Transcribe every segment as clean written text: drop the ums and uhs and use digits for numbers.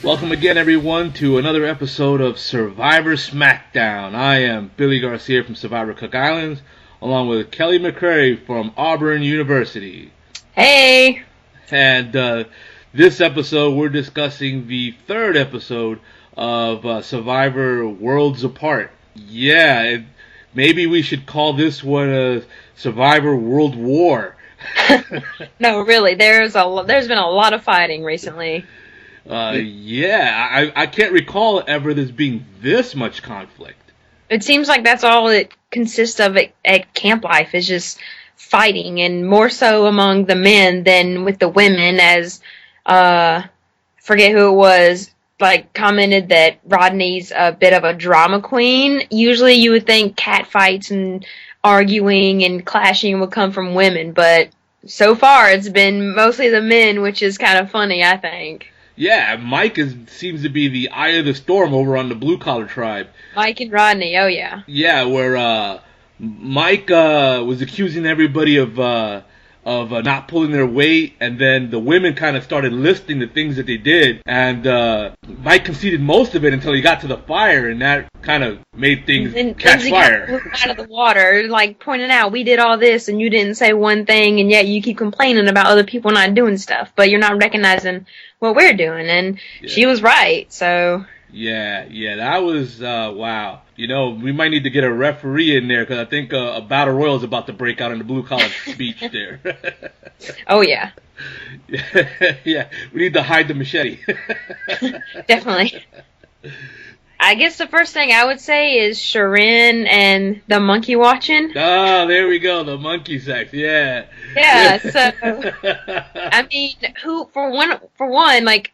Welcome again, everyone, to another episode of Survivor Smackdown. I am Billy Garcia from Survivor Cook Islands, along with Kelly McCrary from Auburn University. Hey! And this episode, we're discussing the third episode of Survivor Worlds Apart. Yeah, maybe we should call this one a Survivor World War. No, really, there's been a lot of fighting recently. I can't recall ever this being this much conflict. It seems like that's all it consists of at camp life, is just fighting, and more so among the men than with the women, as, forget who it was, like, commented that Rodney's a bit of a drama queen. Usually you would think cat fights and arguing and clashing would come from women, but so far it's been mostly the men, which is kind of funny, I think. Yeah, Mike seems to be the eye of the storm over on the Blue Collar Tribe. Mike and Rodney, oh yeah. Yeah, where Mike was accusing everybody of not pulling their weight, and then the women kind of started listing the things that they did, and Mike conceded most of it until he got to the fire, and that kind of made things catch fire. Kind of out of the water, like pointing out, we did all this and you didn't say one thing, and yet you keep complaining about other people not doing stuff, but you're not recognizing what we're doing, and she was right, so... Yeah, that was, wow. You know, we might need to get a referee in there, because I think a battle royal is about to break out in the Blue Collar Beach there. Oh, yeah. Yeah, we need to hide the machete. Definitely. I guess the first thing I would say is Sharon and the monkey watching. Oh, there we go, the monkey sex, yeah. Yeah, so, I mean, for one, like,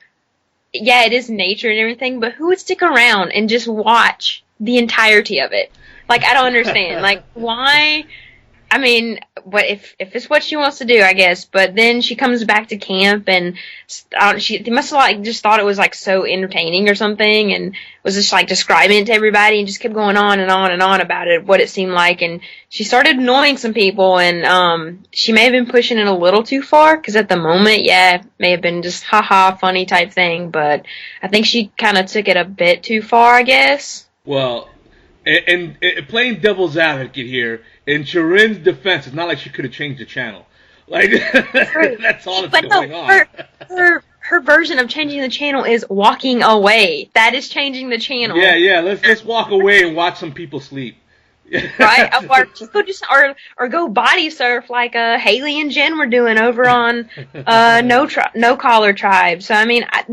yeah, it is nature and everything, but who would stick around and just watch the entirety of it? Like, I don't understand. Like, why? I mean, what if it's what she wants to do, I guess. But then she comes back to camp, and she must have like just thought it was like so entertaining or something, and was just like describing it to everybody, and just kept going on and on and on about it, what it seemed like. And she started annoying some people, and she may have been pushing it a little too far, because at the moment, yeah, it may have been just haha funny type thing, but I think she kind of took it a bit too far, I guess. Well, and playing devil's advocate here, in Sharon's defense, it's not like she could have changed the channel. Like, that's all that's going on. Her version of changing the channel is walking away. That is changing the channel. Yeah, let's walk away and watch some people sleep. Right? Or go body surf like Haley and Jen were doing over on No Collar Tribe. So, I mean, I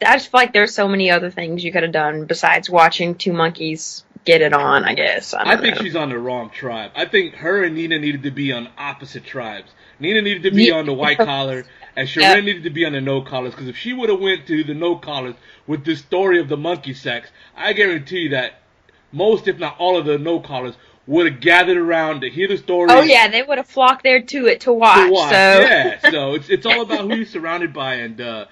just feel like there's so many other things you could have done besides watching two monkeys get it on, I guess. I think she's on the wrong tribe. I think her and Nina needed to be on opposite tribes. Nina needed to be on the white collar, and Sharon needed to be on the no collars, because if she would have went to the no collars with this story of the monkey sex, I guarantee you that most, if not all, of the no collars would have gathered around to hear the story. Oh yeah, they would have flocked there to watch. So. Yeah, so it's all about who you're surrounded by, and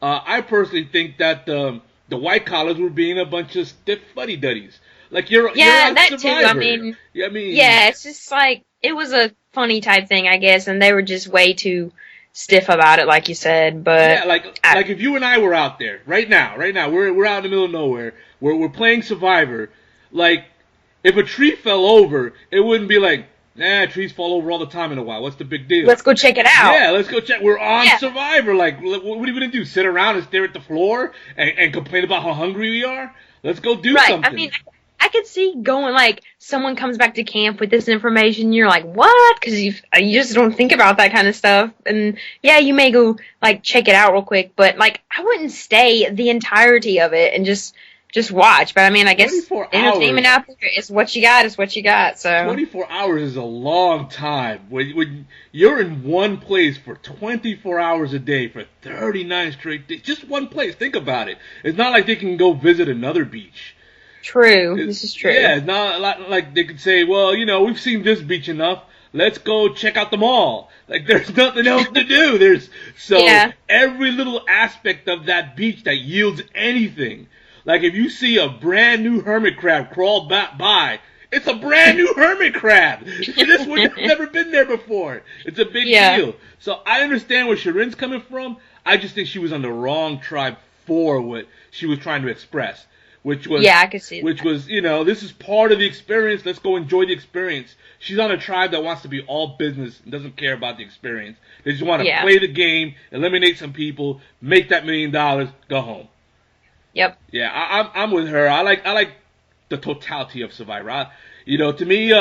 I personally think that the white collars were being a bunch of stiff fuddy-duddies. Like you're that Survivor. too. I mean, yeah, it's just like it was a funny type thing, I guess, and they were just way too stiff about it, like you said. But yeah, like if you and I were out there right now, we're out in the middle of nowhere, we're playing Survivor. Like if a tree fell over, it wouldn't be like, nah, trees fall over all the time in a while. What's the big deal? Let's go check it out. Yeah, let's go check. We're on Survivor. Like, what are we gonna do? Sit around and stare at the floor and complain about how hungry we are? Let's go do something. I mean, I could see going, like, someone comes back to camp with this information, and you're like, what? Because you just don't think about that kind of stuff. And, yeah, you may go, like, check it out real quick, but, like, I wouldn't stay the entirety of it and just watch. But, I mean, I guess entertainment out there is what you got, so. 24 hours is a long time. When you're in one place for 24 hours a day for 39 straight days, just one place, think about it. It's not like they can go visit another beach. True. This is true. Yeah, it's not like they could say, well, you know, we've seen this beach enough. Let's go check out the mall. Like, there's nothing else to do. Every little aspect of that beach that yields anything. Like, if you see a brand new hermit crab crawl by, it's a brand new hermit crab. This one has never been there before. It's a big deal. So I understand where Sharon's coming from. I just think she was on the wrong tribe for what she was trying to express. Which was, I could see which that. was, this is part of the experience. Let's go enjoy the experience. She's on a tribe that wants to be all business and doesn't care about the experience. They just want to play the game, eliminate some people, make that $1 million, go home. Yep. Yeah, I'm with her. I like the totality of Survivor. To me,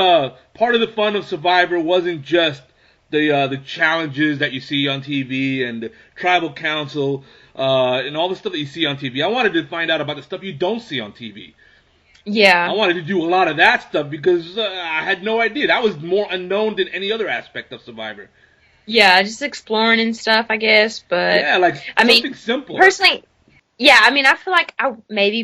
part of the fun of Survivor wasn't just the challenges that you see on TV and the tribal council. And all the stuff that you see on TV. I wanted to find out about the stuff you don't see on TV. Yeah. I wanted to do a lot of that stuff because I had no idea. That was more unknown than any other aspect of Survivor. Yeah, just exploring and stuff, I guess. But yeah, like something simple. Personally, I feel like I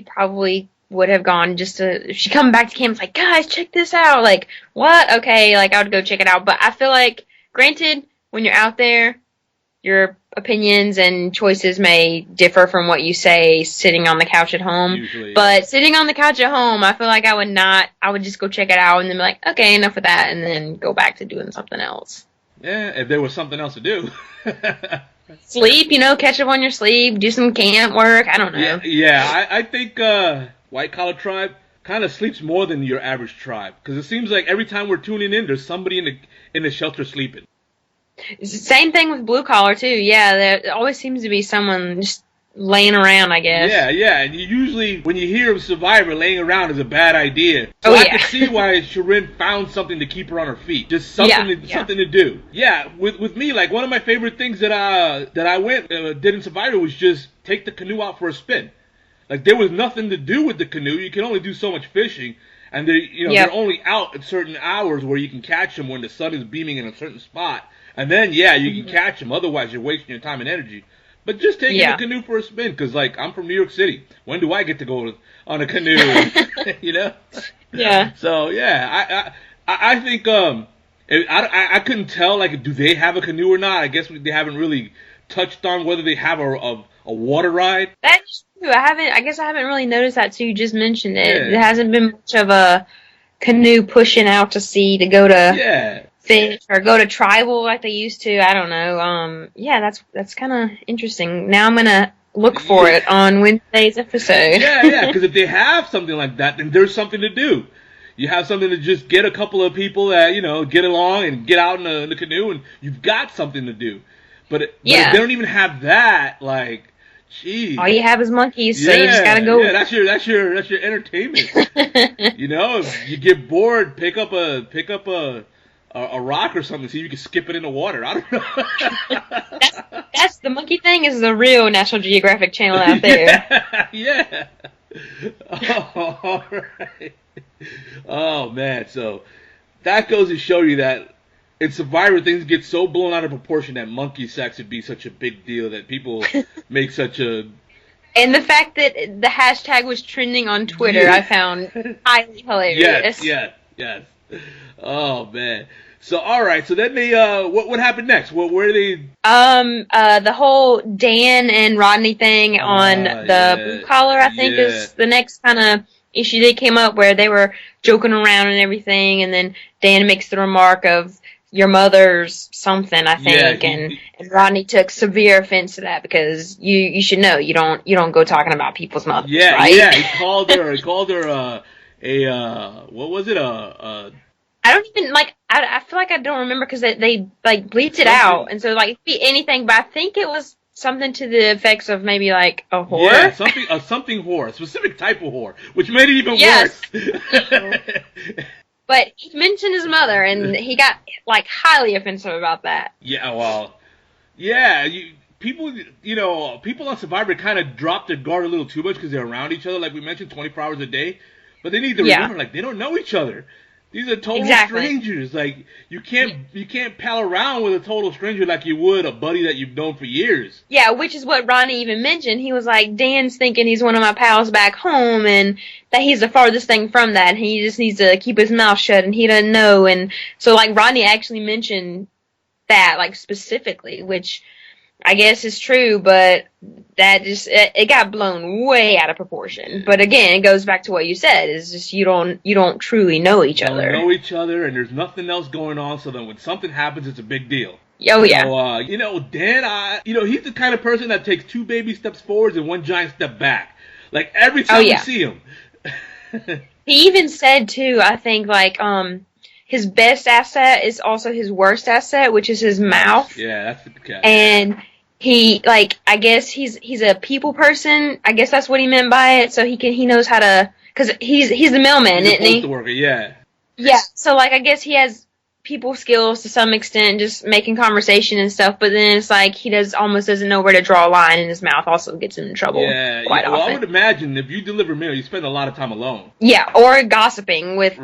probably would have gone just to, if she come back to camp, it's like, guys, check this out. Like, what? Okay, like I would go check it out. But I feel like, granted, when you're out there, your opinions and choices may differ from what you say sitting on the couch at home. Usually, but sitting on the couch at home, I feel like I would just go check it out and then be like, okay, enough of that, and then go back to doing something else. Yeah, if there was something else to do. Sleep, catch up on your sleep, do some camp work, I don't know. Yeah, I think White Collar Tribe kind of sleeps more than your average tribe, because it seems like every time we're tuning in, there's somebody in the shelter sleeping. It's the same thing with blue collar too. Yeah, there always seems to be someone just laying around, I guess. Yeah, and usually when you hear of Survivor, laying around is a bad idea. So I can see why Sharon found something to keep her on her feet, just something to do. Yeah, with me, like one of my favorite things that I did in Survivor was just take the canoe out for a spin. Like there was nothing to do with the canoe. You can only do so much fishing, and they're only out at certain hours where you can catch them when the sun is beaming in a certain spot. And then, you can catch them. Otherwise, you're wasting your time and energy. But just taking the canoe for a spin, because, I'm from New York City. When do I get to go on a canoe? Yeah. So, I think, I couldn't tell, do they have a canoe or not? I guess they haven't really touched on whether they have a water ride. That's true. I guess I haven't really noticed that, so you just mentioned it. Yeah. There hasn't been much of a canoe pushing out to sea to go to... fish or go to tribal like they used to. I don't know. That's kind of interesting. Now I'm gonna look for it on Wednesday's episode. Yeah, because if they have something like that, then there's something to do. You have something to just get a couple of people that get along and get out in the canoe, and you've got something to do. But if they don't even have that, geez. All you have is monkeys, so you just gotta go. Yeah, that's your entertainment. If you get bored, pick up a rock or something, so you can skip it in the water. I don't know. that's the monkey thing is the real National Geographic channel out there. Yeah. All right. Oh man, so that goes to show you that in Survivor things get so blown out of proportion that monkey sex would be such a big deal that people make such a. And the fact that the hashtag was trending on Twitter, I found highly hilarious. Yes. Oh man. So all right. So then they what happened next? Where they? The whole Dan and Rodney thing on the blue collar, I think, is the next kind of issue they came up where they were joking around and everything, and then Dan makes the remark of your mother's something, I think, and Rodney took severe offense to that because you should know you don't go talking about people's mothers. Right? He called her what was it I don't even I feel like I don't remember because they bleeped it out, and so it could be anything, but I think it was something to the effects of maybe a whore. Yeah, something whore, a specific type of whore, which made it even worse. But he mentioned his mother, and he got highly offensive about that. Yeah, well, yeah, people on Survivor kind of dropped their guard a little too much because they're around each other, like we mentioned, 24 hours a day. But they need to remember, they don't know each other. These are total strangers. You can't pal around with a total stranger like you would a buddy that you've known for years. Yeah, which is what Ronnie even mentioned. He was like, Dan's thinking he's one of my pals back home, and that he's the farthest thing from that, and he just needs to keep his mouth shut, and he doesn't know. And so, Ronnie actually mentioned that, specifically, which I guess is true, but that just, it got blown way out of proportion. But again, it goes back to what you said, is just you don't truly know each other. Know each other, and there's nothing else going on, so then when something happens, it's a big deal. Oh, yeah. So, Dan, he's the kind of person that takes 2 baby steps forwards and 1 giant step back. Like, every time we see him. He even said, too, I think, like, his best asset is also his worst asset, which is his mouth. Yeah, that's the cat. And he, like, I guess he's a people person. I guess that's what he meant by it. So he knows how to, because he's the mailman, isn't he? Postal worker, yeah. Yeah. So, like, I guess he has people skills to some extent, just making conversation and stuff. But then it's like he almost doesn't know where to draw a line, and his mouth also gets him in trouble quite often. Well, I would imagine if you deliver mail, you spend a lot of time alone. Yeah, or gossiping with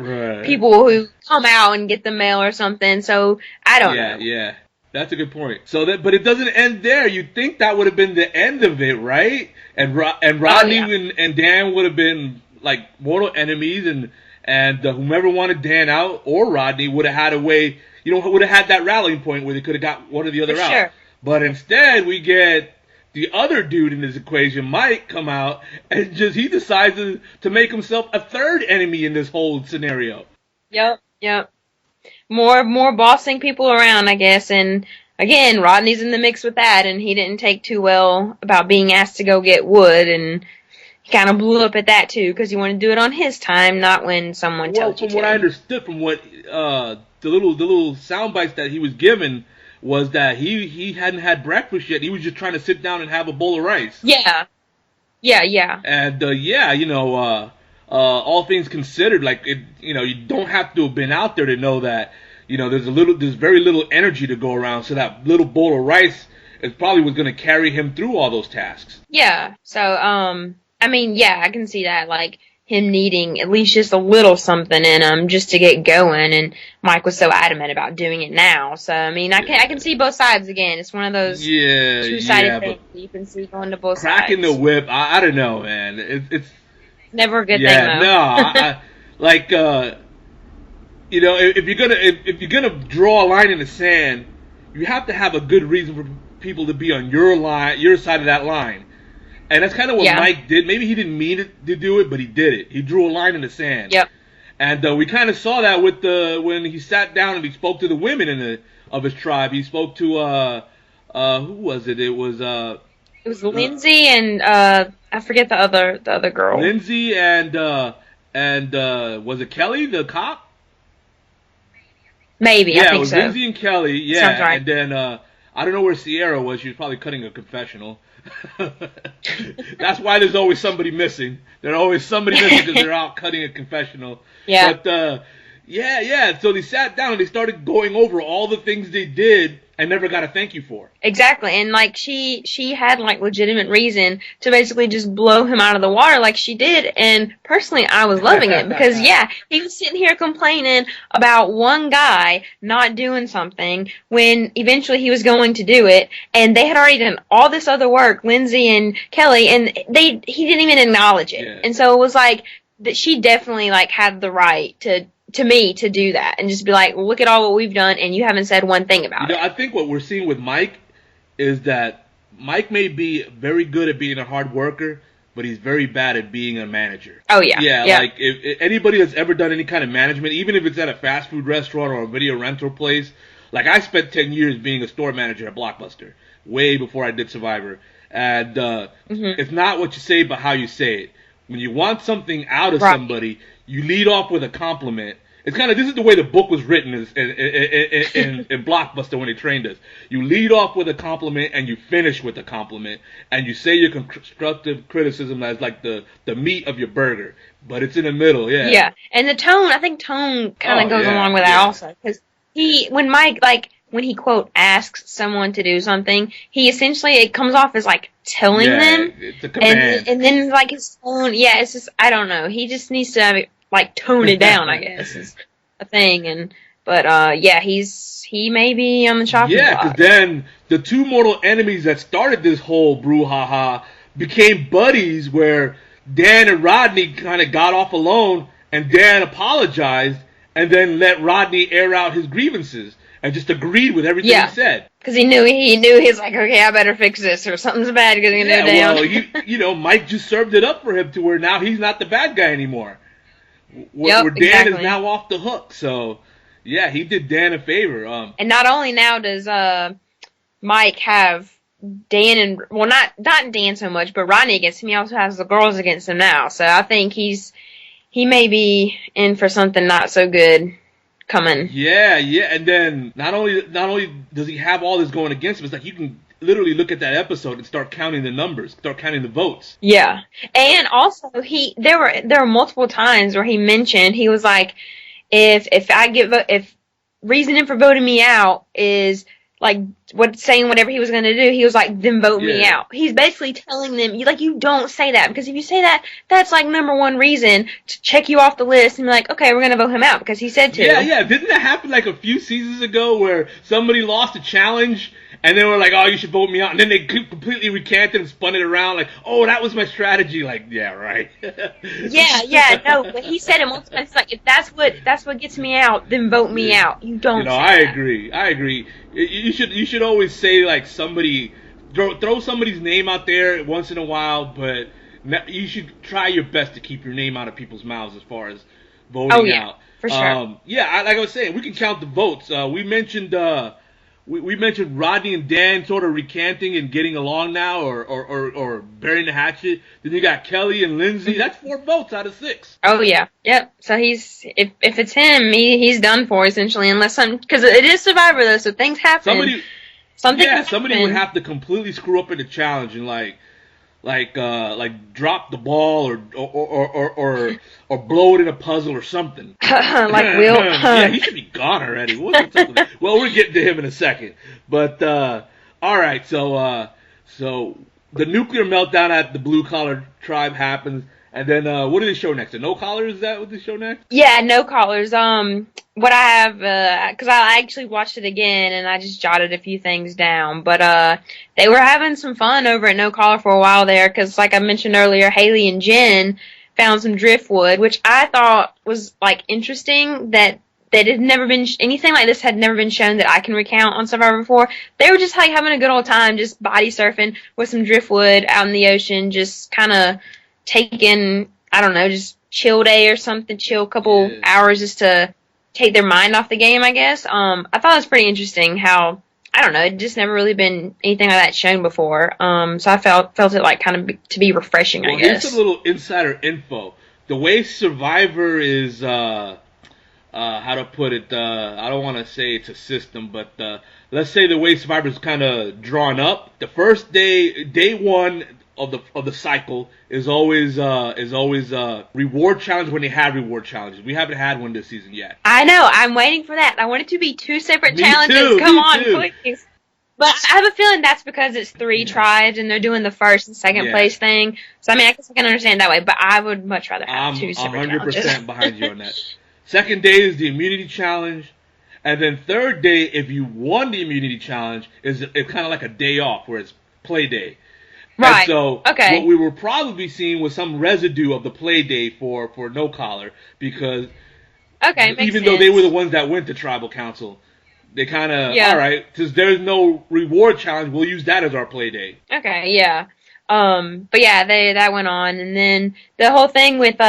people who come out and get the mail or something. So I don't know. Yeah. That's a good point. But it doesn't end there. You'd think that would have been the end of it, right? And Rodney and Dan would have been like mortal enemies, and whomever wanted Dan out or Rodney would have had a way, would have had that rallying point where they could have got one or the other out. Sure. But instead, we get the other dude in this equation, Mike, come out, and he decides to make himself a third enemy in this whole scenario. Yep. More bossing people around, I guess, and again, Rodney's in the mix with that, and he didn't take too well about being asked to go get wood, and he kind of blew up at that too, because he wanted to do it on his time, not when someone told you to. Well, from what I understood, from what the little sound bites that he was given, was that he hadn't had breakfast yet. He was just trying to sit down and have a bowl of rice. Yeah. And all things considered, like you don't have to have been out there to know that there's very little energy to go around. So that little bowl of rice is probably was going to carry him through all those tasks. Yeah. So I mean, yeah, I can see that, like him needing at least just a little something in him just to get going. And Mike was so adamant about doing it now. So I mean, I can see both sides again. It's one of those two-sided things you can see going to both sides. Cracking the whip, I don't know, man. It's never a good thing, though. No, if you're gonna draw a line in the sand, you have to have a good reason for people to be on your side of that line. And that's kind of what Mike did. Maybe he didn't mean to do it, but he did it. He drew a line in the sand. Yep. And we kind of saw that with when he sat down and he spoke to the women of his tribe. He spoke to who was it? It was Lindsay and I forget the other girl. Lindsay and was it Kelly, the cop? Maybe, I think so. Yeah, it was Lindsay and Kelly. Yeah, sounds right. And then I don't know where Sierra was. She was probably cutting a confessional. That's why there's always somebody missing. There's always somebody missing because they're out cutting a confessional. Yeah. But so they sat down and they started going over all the things they did and never got a thank you for. Exactly. And like she had like legitimate reason to basically just blow him out of the water like she did. And personally, I was loving it because he was sitting here complaining about one guy not doing something when eventually he was going to do it. And they had already done all this other work, Lindsay and Kelly, and he didn't even acknowledge it. Yeah. And so it was like that she definitely like had the right to do that and just be like, look at all what we've done and you haven't said one thing about it. I think what we're seeing with Mike is that Mike may be very good at being a hard worker, but he's very bad at being a manager. Oh, yeah. Yeah, like if anybody that's ever done any kind of management, even if it's at a fast food restaurant or a video rental place, like I spent 10 years being a store manager at Blockbuster, way before I did Survivor. And it's not what you say, but how you say it. When you want something out of somebody, you lead off with a compliment. It's kind of, this is the way the book was written in Blockbuster when they trained us. You lead off with a compliment and you finish with a compliment. And you say your constructive criticism as like the meat of your burger. But it's in the middle, Yeah, and the tone, I think tone kind of goes along with that also. Because when Mike, like, when he, quote, asks someone to do something, he essentially, it comes off as, like, telling them. It's a command. And then, like, his tone, it's just, I don't know. He just needs to, like, tone it down, I guess, is a thing. But he may be on the chopping block. Yeah, because then the two mortal enemies that started this whole brouhaha became buddies where Dan and Rodney kind of got off alone, and Dan apologized, and then let Rodney air out his grievances. And just agreed with everything he said. Because he knew he's like, okay, I better fix this, or something's bad going to go down. Well, Mike just served it up for him to where now he's not the bad guy anymore. Where Dan is now off the hook. So, Yeah, he did Dan a favor. And not only now does Mike have Dan and not Dan so much, but Rodney against him. He also has the girls against him now. So I think he may be in for something not so good coming. Yeah, and then not only does he have all this going against him, it's like you can literally look at that episode and start counting the numbers, start counting the votes. Yeah, and also there were multiple times where he mentioned, he was like, if reasoning for voting me out is like saying whatever he was going to do, he was like, then vote me out. He's basically telling them, you don't say that, because if you say that, that's like number one reason to check you off the list and be like, okay, we're going to vote him out because he said to. Yeah. Didn't that happen like a few seasons ago where somebody lost a challenge and they were like, oh, you should vote me out, and then they completely recanted and spun it around like, oh, that was my strategy. Like, yeah, right. No, but he said it multiple times. Like, if that's what gets me out, then vote me out. You don't. I agree. You should always say like somebody, throw somebody's name out there once in a while, but you should try your best to keep your name out of people's mouths as far as voting out. For sure. Like I was saying, we can count the votes. We mentioned we mentioned Rodney and Dan sort of recanting and getting along now, or burying the hatchet. Then you got Kelly and Lindsay. That's 4 votes out of 6. Oh yeah, yep. So if it's him, he's done for essentially, unless because it is Survivor though, so things happen. Somebody would have to completely screw up in the challenge and like drop the ball or blow it in a puzzle or something. Like Will. Yeah, he should be gone already. Well, we're getting to him in a second. But all right, so the nuclear meltdown at the blue collar tribe happens, and then what do they show next? The no collar, is that what they show next? Yeah, no collars. What I have, because I actually watched it again and I just jotted a few things down, but they were having some fun over at No Collar for a while there, because like I mentioned earlier, Haley and Jen found some driftwood, which I thought was like interesting that it had never been anything like this had never been shown that I can recount on Survivor before. They were just like having a good old time, just body surfing with some driftwood out in the ocean, just kind of taking, I don't know, just chill day or something, chill couple hours just to take their mind off the game, I guess. I thought it was pretty interesting how, I don't know, it just never really been anything like that shown before. So I felt it like kind of to be refreshing, I guess. Here's some little insider info. The way Survivor is, how to put it, I don't want to say it's a system, but let's say the way Survivor is kind of drawn up, the first day one of the cycle is always reward challenge when they have reward challenges. We haven't had one this season yet. I know. I'm waiting for that. I want it to be 2 separate challenges. Come on, please. But I have a feeling that's because it's 3 tribes and they're doing the first and second place thing. So I mean, I guess I can understand that way. But I would much rather have 2 separate challenges. I'm 100% behind you on that. Second day is the immunity challenge. And then third day, if you won the immunity challenge, it's kind of like a day off where it's play day. Right. And so what we were probably seeing was some residue of the play day for no collar, because even though they were the ones that went to tribal council, they kind of, all right, since there's no reward challenge, we'll use that as our play day. Okay, yeah. But yeah, that went on, and then the whole thing with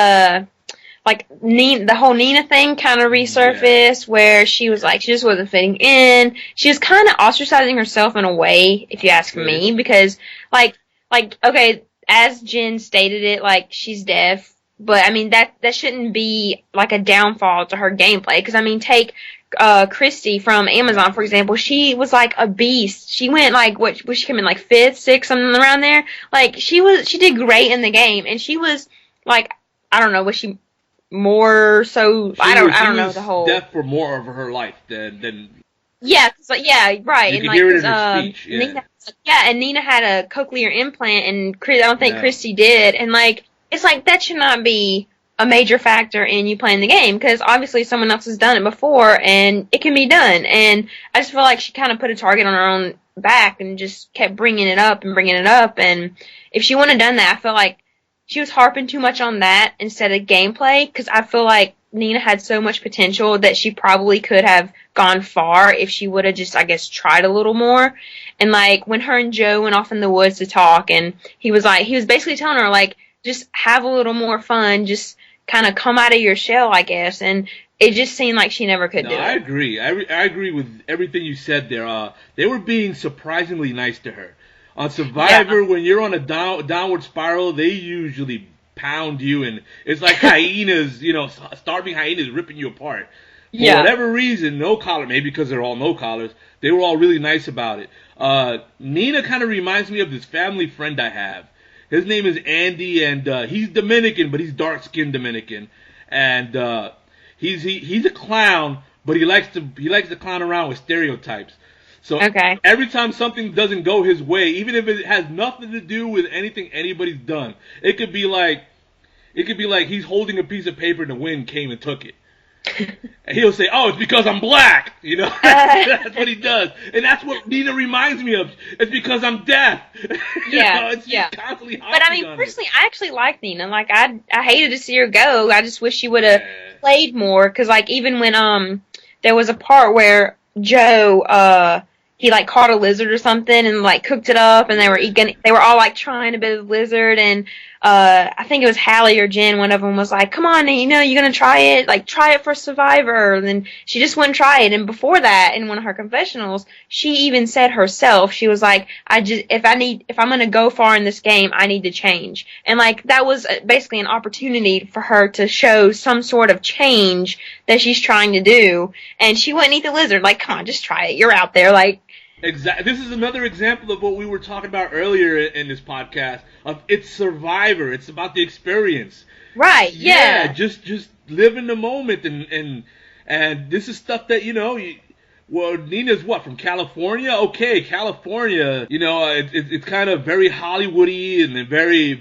like the whole Nina thing kind of resurfaced, where she was like, she just wasn't fitting in. She was kind of ostracizing herself in a way, if you ask me, because like, okay, as Jen stated it, like, she's deaf, but I mean, that shouldn't be like a downfall to her gameplay, because I mean, take Christy from Amazon, for example. She was like a beast. She went like, she came in like 5th, 6th, something around there. Like, she did great in the game, and she was like, I don't know, was she more so, I don't know the whole. Deaf for more of her life than. Yeah, right. You can hear it in her speech. And Nina had a cochlear implant, and I don't think Christy did. And like, it's like that should not be a major factor in you playing the game, because obviously someone else has done it before, and it can be done. And I just feel like she kind of put a target on her own back and just kept bringing it up. And if she wouldn't have done that, I feel like she was harping too much on that instead of gameplay, because I feel like Nina had so much potential that she probably could have gone far if she would have just, I guess, tried a little more. And like, when her and Joe went off in the woods to talk, and he was basically telling her, like, just have a little more fun, just kind of come out of your shell, I guess. And it just seemed like she never could do it. I agree. I agree with everything you said there. They were being surprisingly nice to her. On Survivor, when you're on a downward spiral, they usually pound you, and it's like hyenas, starving hyenas ripping you apart. For whatever reason, no collar, maybe because they're all no collars, they were all really nice about it. Nina kind of reminds me of this family friend I have. His name is Andy, and he's Dominican, but he's dark-skinned Dominican. And he's a clown, but he likes to clown around with stereotypes. So every time something doesn't go his way, even if it has nothing to do with anything anybody's done, it could be like he's holding a piece of paper and the wind came and took it. And he'll say, "Oh, it's because I'm black." That's what he does, and that's what Nina reminds me of. It's because I'm deaf. It's just constantly. But I mean, personally, I actually like Nina. Like, I hated to see her go. I just wish she would have played more. Because like even when there was a part where Joe he like caught a lizard or something and like cooked it up, and they were all like trying a bit of lizard, and I think it was Hallie or Jen, one of them was like, "Come on, you're gonna try it, like try it for Survivor," and then she just wouldn't try it. And before that, in one of her confessionals, she even said herself, she was like, if I'm gonna go far in this game, I need to change. And like that was basically an opportunity for her to show some sort of change that she's trying to do, and she wouldn't eat the lizard. Like, come on, just try it, you're out there, like. Exactly. This is another example of what we were talking about earlier in this podcast. It's Survivor. It's about the experience. Right. Yeah. Just live in the moment, and this is stuff that well, Nina's from California? Okay, California. It's kind of very Hollywoody and very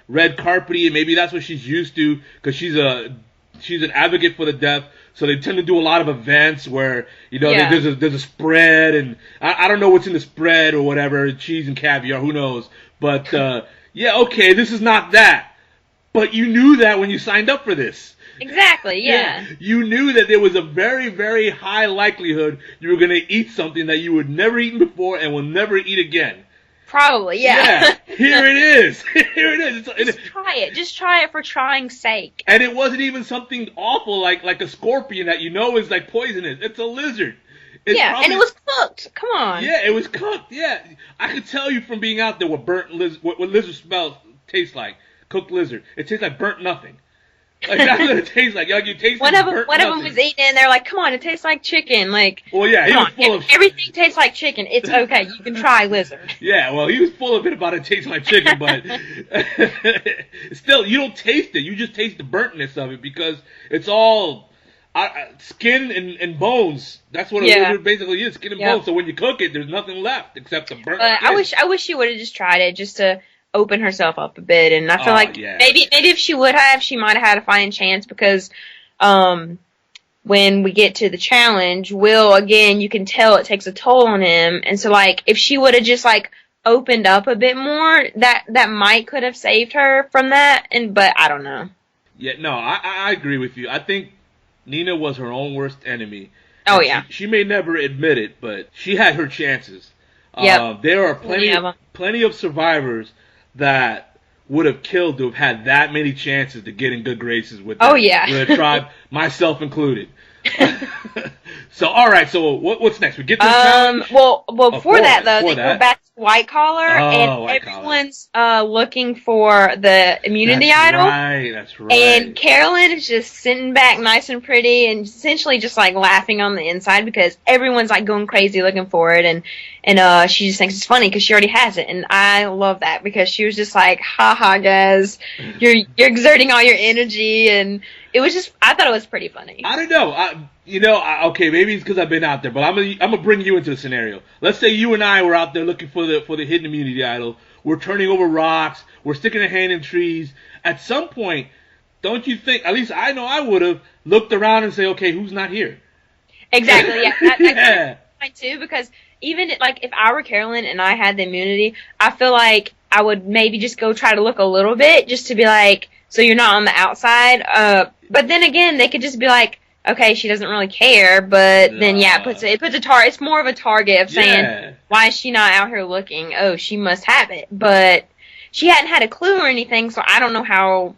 red carpety, and maybe that's what she's used to because she's an advocate for the deaf. So they tend to do a lot of events where, there's a spread, and I don't know what's in the spread or whatever, cheese and caviar, who knows. But, okay, this is not that. But you knew that when you signed up for this. Exactly, yeah. You knew that there was a very, very high likelihood you were going to eat something that you had never eaten before and will never eat again. Probably, yeah. Here it is. Here it is. Just try it. Just try it for trying's sake. And it wasn't even something awful like a scorpion that is like poisonous. It's a lizard. And it was cooked. Come on. Yeah, it was cooked. Yeah, I could tell you from being out there what what lizard smells tastes like. Cooked lizard. It tastes like burnt nothing. Like that's what it tastes like. Like you taste one of them was eating, and they're like, "Come on, it tastes like chicken." Like, well, yeah, he was full of everything tastes like chicken. It's okay. You can try lizard. Yeah, well, he was full of it about it tasting like chicken, but still, you don't taste it. You just taste the burntness of it because it's all skin and bones. That's what a lizard basically is: skin and bones. So when you cook it, there's nothing left except the burnt. I wish she would have just tried it just to open herself up a bit, and I feel like maybe if she would have, she might have had a fighting chance because when we get to the challenge, Will, again, you can tell it takes a toll on him, and so like if she would have just like opened up a bit more, that might could have saved her from that, but I don't know. Yeah, no, I agree with you. I think Nina was her own worst enemy. Oh yeah. She may never admit it, but she had her chances. There are plenty of survivors that would have killed to have had that many chances to get in good graces with the tribe, myself included. So, all right. So, what's next? We get to the challenge? Well, before that, though, they go back to White Collar, and everyone's looking for the immunity idol. That's right. And Carolyn is just sitting back nice and pretty and essentially just, like, laughing on the inside because everyone's, like, going crazy looking for it. And she just thinks it's funny because she already has it. And I love that because she was just like, ha, guys, you're exerting all your energy. And it was just, I thought it was pretty funny. I don't know. Okay, maybe it's because I've been out there, but I'm gonna bring you into the scenario. Let's say you and I were out there looking for the hidden immunity idol. We're turning over rocks. We're sticking a hand in trees. At some point, don't you think? At least I know I would have looked around and say, okay, who's not here? Exactly. Yeah. That's fine too, because even like if I were Carolyn and I had the immunity, I feel like I would maybe just go try to look a little bit just to be like, so you're not on the outside. But then again, they could just be like, okay, she doesn't really care, but then it puts a target. It's more of a target of saying, why is she not out here looking? Oh, she must have it, but she hadn't had a clue or anything, so I don't know how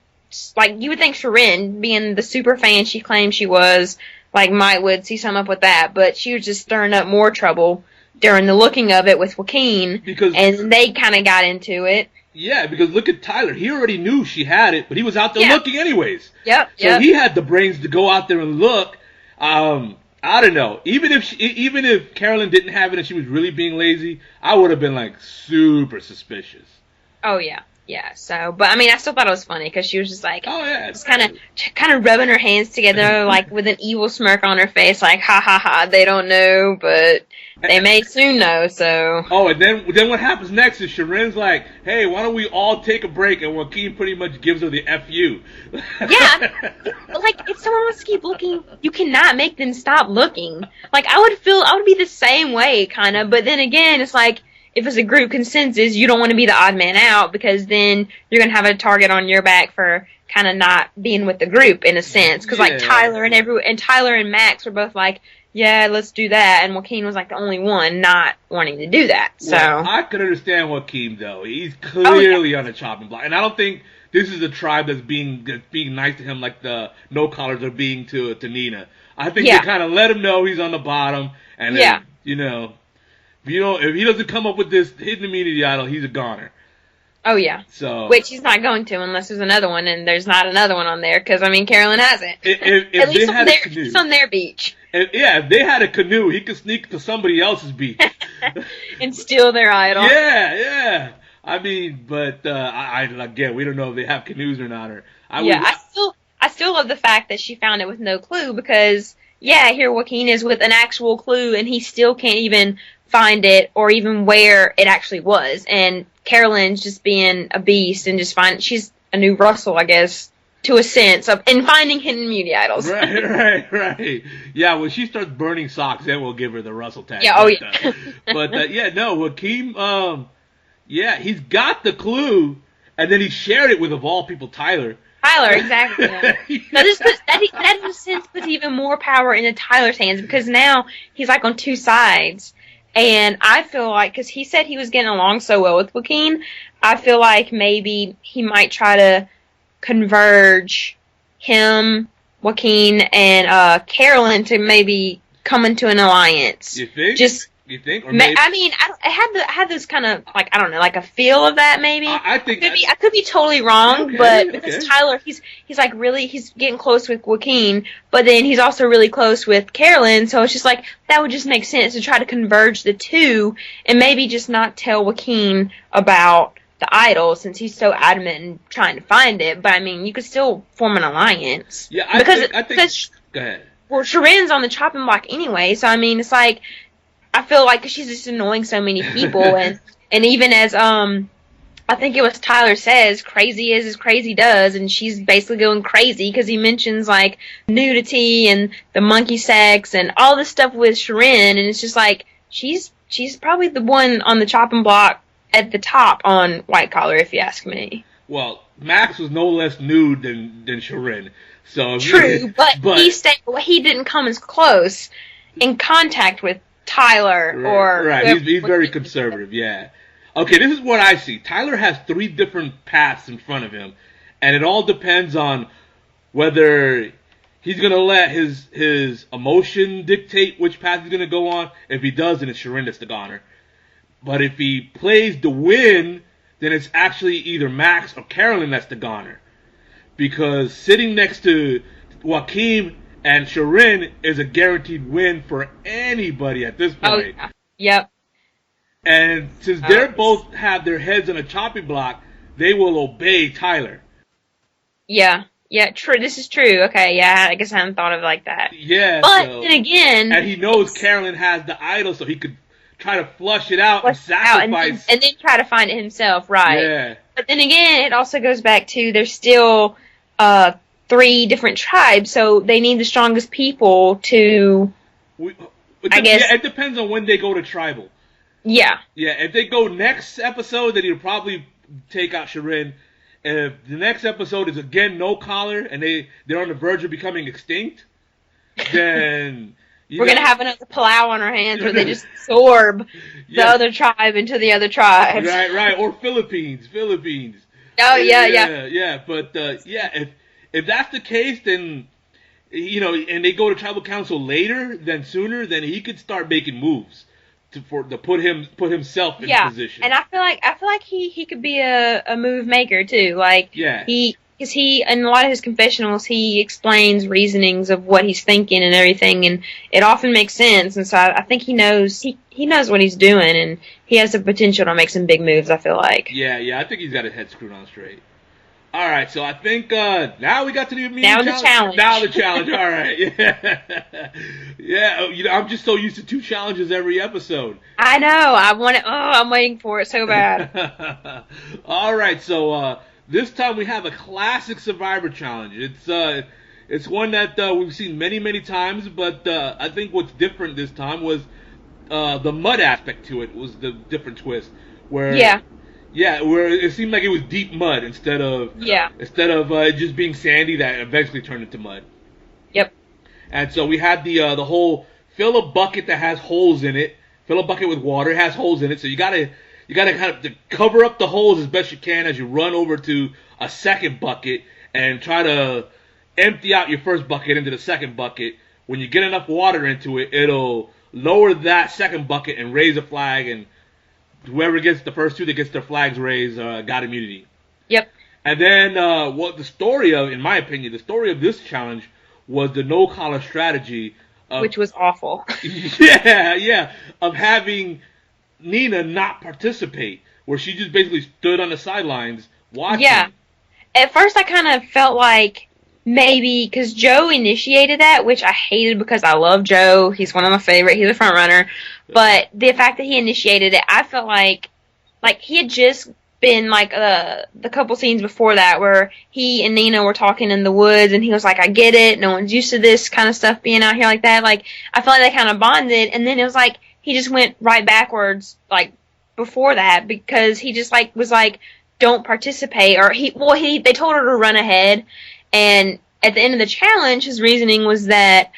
like, you would think Shirin, being the super fan she claimed she was, like, would see some up with that, but she was just stirring up more trouble during the looking of it with Joaquin, and they kind of got into it. Yeah, because look at Tyler. He already knew she had it, but he was out there looking anyways. Yep. So he had the brains to go out there and look. I don't know. Even if Carolyn didn't have it and she was really being lazy, I would have been like super suspicious. Oh yeah. Yeah, so, but I mean, I still thought it was funny because she was just like, just kind of rubbing her hands together, like with an evil smirk on her face, like, ha ha ha, they don't know, but they may soon know, so. Oh, and then what happens next is Shirin's like, hey, why don't we all take a break, and Joaquin pretty much gives her the FU. Yeah, like, if someone wants to keep looking, you cannot make them stop looking. Like, I would be the same way, kind of, but then again, it's like, if it's a group consensus, you don't want to be the odd man out because then you're going to have a target on your back for kind of not being with the group in a sense. Because like Tyler and Max were both like, yeah, let's do that. And Joaquin was like the only one not wanting to do that. So I could understand Joaquin though. He's clearly on the chopping block. And I don't think this is a tribe that's being nice to him like the no collars are being to Nina. I think they kind of let him know he's on the bottom. And then, if he doesn't come up with this hidden immunity idol, he's a goner. Oh, yeah. So, which he's not going to unless there's another one, and there's not another one on there, because, I mean, Carolyn hasn't. At least on their beach. If they had a canoe, he could sneak to somebody else's beach. And steal their idol. Yeah. I mean, but, again, we don't know if they have canoes or not. I still love the fact that she found it with no clue, because, here Joaquin is with an actual clue, and he still can't even find it or even where it actually was. And Carolyn's just being a beast and just she's a new Russell, I guess, to a sense of in finding hidden immunity idols. Right. Yeah, when she starts burning socks, then we'll give her the Russell tag. Yeah, Joaquin, he's got the clue, and then he shared it with, of all people, Tyler. Exactly. Now that in a sense puts even more power into Tyler's hands because now he's like on two sides. And I feel like, because he said he was getting along so well with Joaquin, I feel like maybe he might try to converge him, Joaquin, and Carolyn to maybe come into an alliance. You think? You think? Or maybe? I mean, I had this kind of, like, I don't know, like a feel of that maybe. I could be totally wrong, because Tyler, he's like really, he's getting close with Joaquin, but then he's also really close with Carolyn, so it's just like, that would just make sense to try to converge the two, and maybe just not tell Joaquin about the idol, since he's so adamant in trying to find it, but I mean, you could still form an alliance. Yeah, I think, go ahead. Well, Shirin's on the chopping block anyway, so I mean, it's like, I feel like she's just annoying so many people, and even as I think it was Tyler says, crazy is as crazy does, and she's basically going crazy because he mentions like nudity and the monkey sex and all this stuff with Shirin, and it's just like she's probably the one on the chopping block at the top on White Collar, if you ask me. Well, Max was no less nude than Shirin, so true, but he didn't come as close in contact with Tyler or he's very conservative. Yeah. Okay, this is what I see. Tyler has 3 different paths in front of him, and it all depends on whether he's gonna let his emotion dictate which path he's gonna go on. If he does, then it's Shirin that's the goner. But if he plays to win, then it's actually either Max or Carolyn that's the goner, because sitting next to Joaquin and Shirin is a guaranteed win for anybody at this point. Oh, yep. And since they both have their heads on a chopping block, they will obey Tyler. Yeah, true. This is true. Okay, yeah, I guess I hadn't thought of it like that. Yeah, but then again... And he knows Carolyn has the idol, so he could try to flush it out and sacrifice... And then try to find it himself, right. Yeah. But then again, it also goes back to there's still... 3 different tribes, so they need the strongest people to, I guess... Yeah, it depends on when they go to tribal. Yeah. Yeah, if they go next episode, then he'll probably take out Shirin. If the next episode is again no collar, and they're on the verge of becoming extinct, then... We're going to have another Palau on our hands where they just absorb the other tribe into the other tribes. Right, or Philippines. Oh, yeah. Yeah, but if that's the case, then and they go to tribal council later than sooner, then he could start making moves to put himself in position. And I feel like he could be a move maker too. Like because he in a lot of his confessionals he explains reasonings of what he's thinking and everything, and it often makes sense. And so I think he knows what he's doing, and he has the potential to make some big moves. I feel like. Yeah, I think he's got his head screwed on straight. All right, so I think now we got to the challenge. Now the challenge. All right, yeah. I'm just so used to 2 challenges every episode. I know. I'm waiting for it so bad. All right, so this time we have a classic Survivor challenge. It's one that we've seen many times, but I think what's different this time was the mud aspect to it was the different twist. Where it seemed like it was deep mud instead of just being sandy that eventually turned into mud. Yep. And so we had the whole fill a bucket that has holes in it. Fill a bucket with water, it has holes in it. So you gotta kind of cover up the holes as best you can as you run over to a second bucket and try to empty out your first bucket into the second bucket. When you get enough water into it, it'll lower that second bucket and raise a flag, and whoever gets the first 2 that gets their flags raised got immunity. Yep. And then in my opinion, the story of this challenge was the no collar strategy. Which was awful. Of having Nina not participate, where she just basically stood on the sidelines watching. Yeah. At first I kind of felt like maybe because Joe initiated that, which I hated because I love Joe. He's one of my favorite. He's a front runner. But the fact that he initiated it, I felt like he had just been like the couple scenes before that where he and Nina were talking in the woods, and he was like, I get it. No one's used to this kind of stuff being out here like that. Like, I felt like they kind of bonded, and then it was like he just went right backwards like before that because he just like was like, don't participate, or they told her to run ahead. And at the end of the challenge, his reasoning was that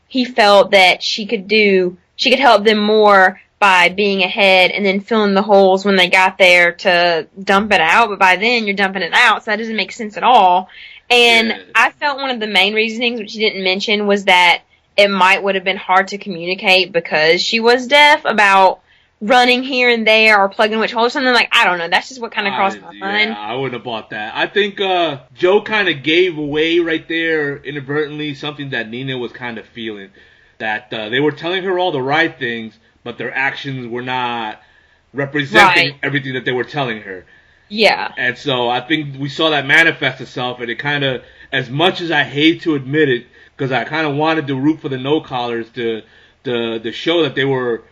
he felt that she could help them more by being ahead and then filling the holes when they got there to dump it out. But by then, you're dumping it out, so that doesn't make sense at all. And I felt one of the main reasonings, which he didn't mention, was that it would have been hard to communicate because she was deaf about running here and there or plugging which hole or something. Like, I don't know. That's just what kind of crossed my mind. Yeah, I wouldn't have bought that. I think Joe kind of gave away right there inadvertently something that Nina was kind of feeling. That they were telling her all the right things, but their actions were not representing everything that they were telling her. Yeah. And so I think we saw that manifest itself, and it kind of, as much as I hate to admit it, because I kind of wanted to root for the no-collars to show that they were,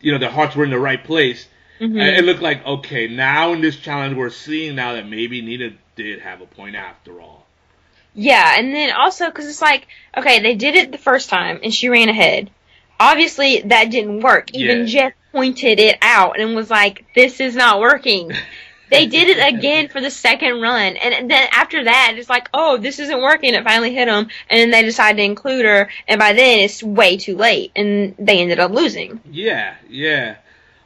their hearts were in the right place. Mm-hmm. And it looked like, okay, now in this challenge we're seeing now that maybe Nina did have a point after all. Yeah, and then also, because it's like, okay, they did it the first time, and she ran ahead. Obviously, that didn't work. Even Jeff pointed it out and was like, this is not working. They did it again for the second run, and then after that, it's like, oh, this isn't working. It finally hit them, and then they decided to include her, and by then, it's way too late, and they ended up losing. Yeah.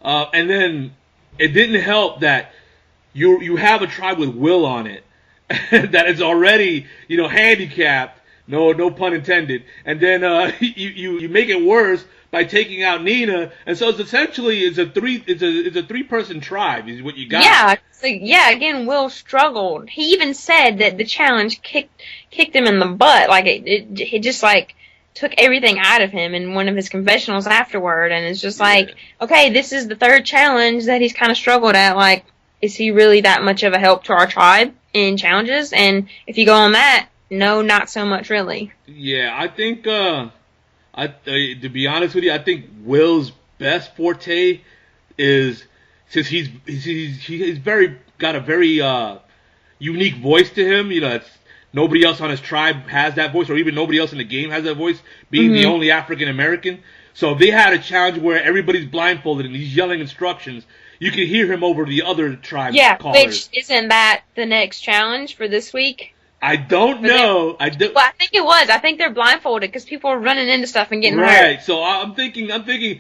And then it didn't help that you have a tribe with Will on it that is already, handicapped. No pun intended. And then you make it worse by taking out Nina, and so it's essentially a 3-person tribe is what you got. Yeah, so, again, Will struggled. He even said that the challenge kicked him in the butt. Like it just like took everything out of him in one of his confessionals afterward, and it's just like, okay, this is the third challenge that he's kind of struggled at. Like, is he really that much of a help to our tribe in challenges? And if you go on that, no, not so much really. Yeah, I think to be honest with you, I think Will's best forte is, since he's got a very unique voice to him. It's, nobody else on his tribe has that voice, or even nobody else in the game has that voice, being the only African American. So if they had a challenge where everybody's blindfolded and he's yelling instructions, you can hear him over the other tribe callers. Which isn't that the next challenge for this week? I don't know. Well, I think it was. I think they're blindfolded because people are running into stuff and getting hurt. Right. So I'm thinking, okay,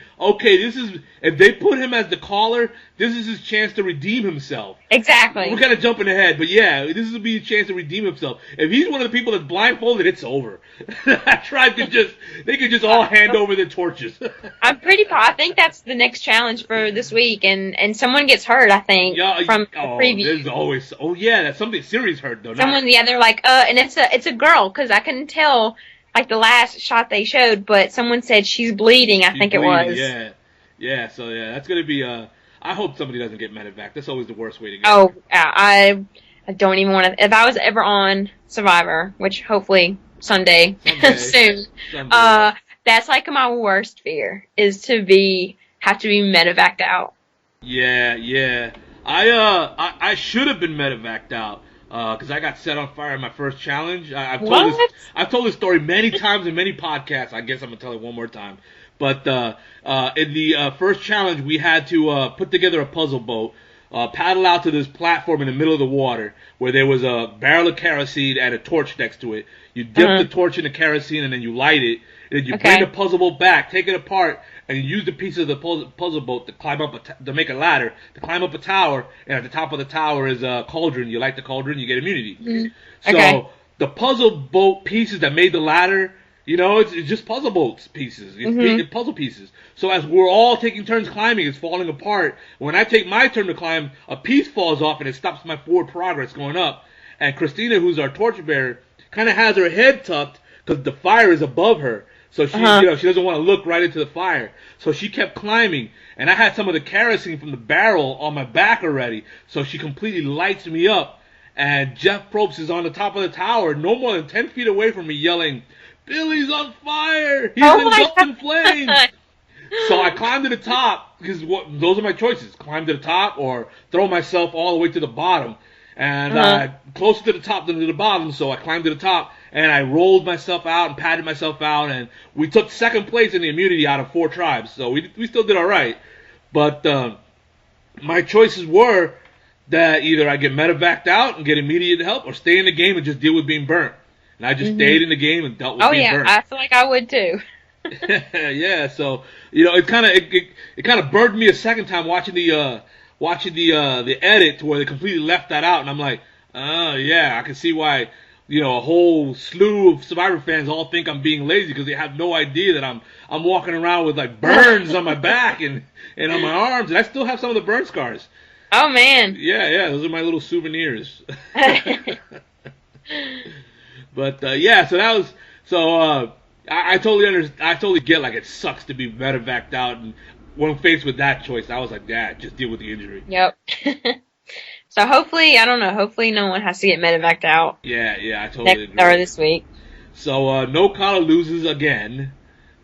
if they put him as the caller, this is his chance to redeem himself. Exactly. We're kind of jumping ahead, but yeah, this will be a chance to redeem himself. If he's one of the people that's blindfolded, it's over. That tribe could just all hand over the torches. I think that's the next challenge for this week, and someone gets hurt, I think, from the preview. There's always, that's something serious hurt, though. They're like, and it's a girl, because I couldn't tell, like, the last shot they showed, but someone said she's bleeding, I think it was. Yeah, so that's going to be, I hope somebody doesn't get medevac. That's always the worst way to go. Oh, I don't even want to, if I was ever on Survivor, which hopefully soon, that's like my worst fear, is to have to be medevaced out. Yeah. I should have been medevaced out. Because I got set on fire in my first challenge. I've told this story many times in many podcasts. I guess I'm gonna tell it one more time. But in the first challenge, we had to put together a puzzle boat, paddle out to this platform in the middle of the water where there was a barrel of kerosene and a torch next to it. You dip the torch in the kerosene and then you light it. And then you bring the puzzle boat back, take it apart, and you use the pieces of the puzzle boat to climb up to make a ladder to climb up a tower. And at the top of the tower is a cauldron. You light the cauldron, you get immunity. Mm-hmm. So the puzzle boat pieces that made the ladder, it's just puzzle boats pieces. It's puzzle pieces. So as we're all taking turns climbing, it's falling apart. When I take my turn to climb, a piece falls off and it stops my forward progress going up. And Christina, who's our torchbearer, kind of has her head tucked because the fire is above her. So she, she doesn't want to look right into the fire. So she kept climbing, and I had some of the kerosene from the barrel on my back already. So she completely lights me up, and Jeff Probst is on the top of the tower, no more than 10 feet away from me, yelling, "Billy's on fire! He's engulfed in flames!" So I climbed to the top, because those are my choices. Climb to the top or throw myself all the way to the bottom. And closer to the top than to the bottom, so I climbed to the top. And I rolled myself out and patted myself out, and we took second place in the immunity out of 4 tribes. So we still did all right. But my choices were that either I get medevaced out and get immediate help, or stay in the game and just deal with being burnt. And I just stayed in the game and dealt with being burnt. I feel like I would too. Yeah, so it kind of burned me a second time watching the edit to where they completely left that out, and I'm like, oh yeah, I can see why. A whole slew of Survivor fans all think I'm being lazy because they have no idea that I'm walking around with like burns on my back and on my arms, and I still have some of the burn scars. Oh man. Yeah, those are my little souvenirs. But I totally get like it sucks to be medevaced out, and when faced with that choice, I was like, just deal with the injury. Yep. So hopefully, I don't know, hopefully no one has to get medevaced out. Yeah, I totally agree. Or this week. So, No Collar loses again.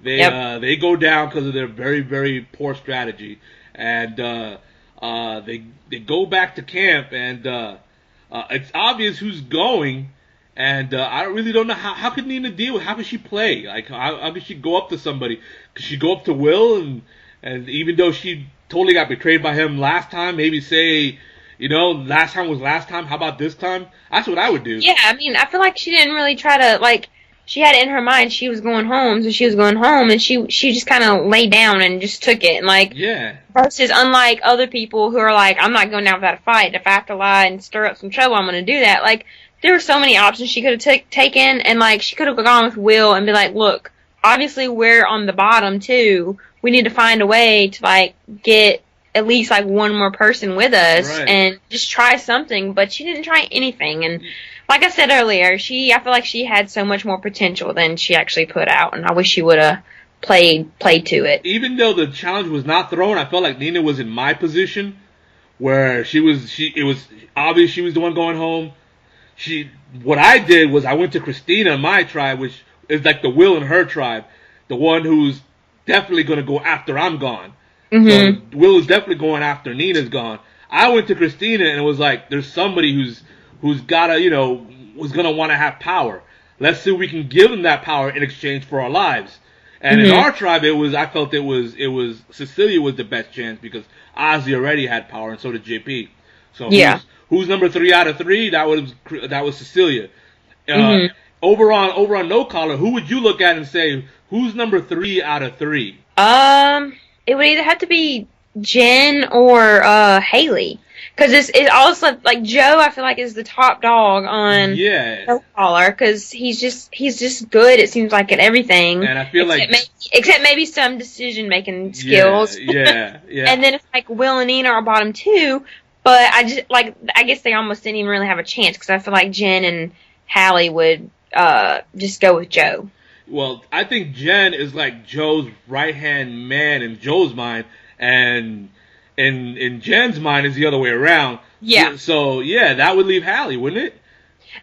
They go down because of their very, very poor strategy. And they go back to camp, and it's obvious who's going. And I really don't know how could Nina deal with, how could she play? Like, how could she go up to somebody? Could she go up to Will? And even though she totally got betrayed by him last time, maybe say, last time was last time. How about this time? That's what I would do. Yeah, I mean, I feel like she didn't really try to, like, she had it in her mind she was going home, so she was going home, and she just kind of laid down and just took it. And, like, versus unlike other people who are like, I'm not going down without a fight. If I have to lie and stir up some trouble, I'm going to do that. Like, there were so many options she could have taken, and, like, she could have gone with Will and be like, look, obviously we're on the bottom, too. We need to find a way to, like, get at least like one more person with us and just try something, but she didn't try anything. And like I said earlier, I feel like she had so much more potential than she actually put out, and I wish she would have played to it. Even though the challenge was not thrown, I felt like Nina was in my position where it was obvious she was the one going home. What I did was I went to Christina in my tribe, which is like the Will in her tribe, the one who's definitely going to go after I'm gone. Mm-hmm. So Will is definitely going after Nina's gone. I went to Christina and it was like, there's somebody who's gotta, who's gonna want to have power. Let's see if we can give them that power in exchange for our lives. And in our tribe, I felt it was Cecilia was the best chance because Ozzy already had power and so did JP. So who's number 3 out of 3? That was Cecilia. Uh, over on No Collar, who would you look at and say who's number 3 out of 3? It would either have to be Jen or Haley. Because it's also, like, Joe, I feel like, is the top dog on No Collar, because he's just good, it seems like, at everything. And I feel except maybe some decision-making skills. Yeah. And then it's like Will and Nina are bottom 2, but I guess they almost didn't even really have a chance, because I feel like Jen and Hallie would just go with Joe. Well, I think Jen is like Joe's right-hand man in Joe's mind, and in Jen's mind is the other way around. Yeah. So, that would leave Hallie, wouldn't it?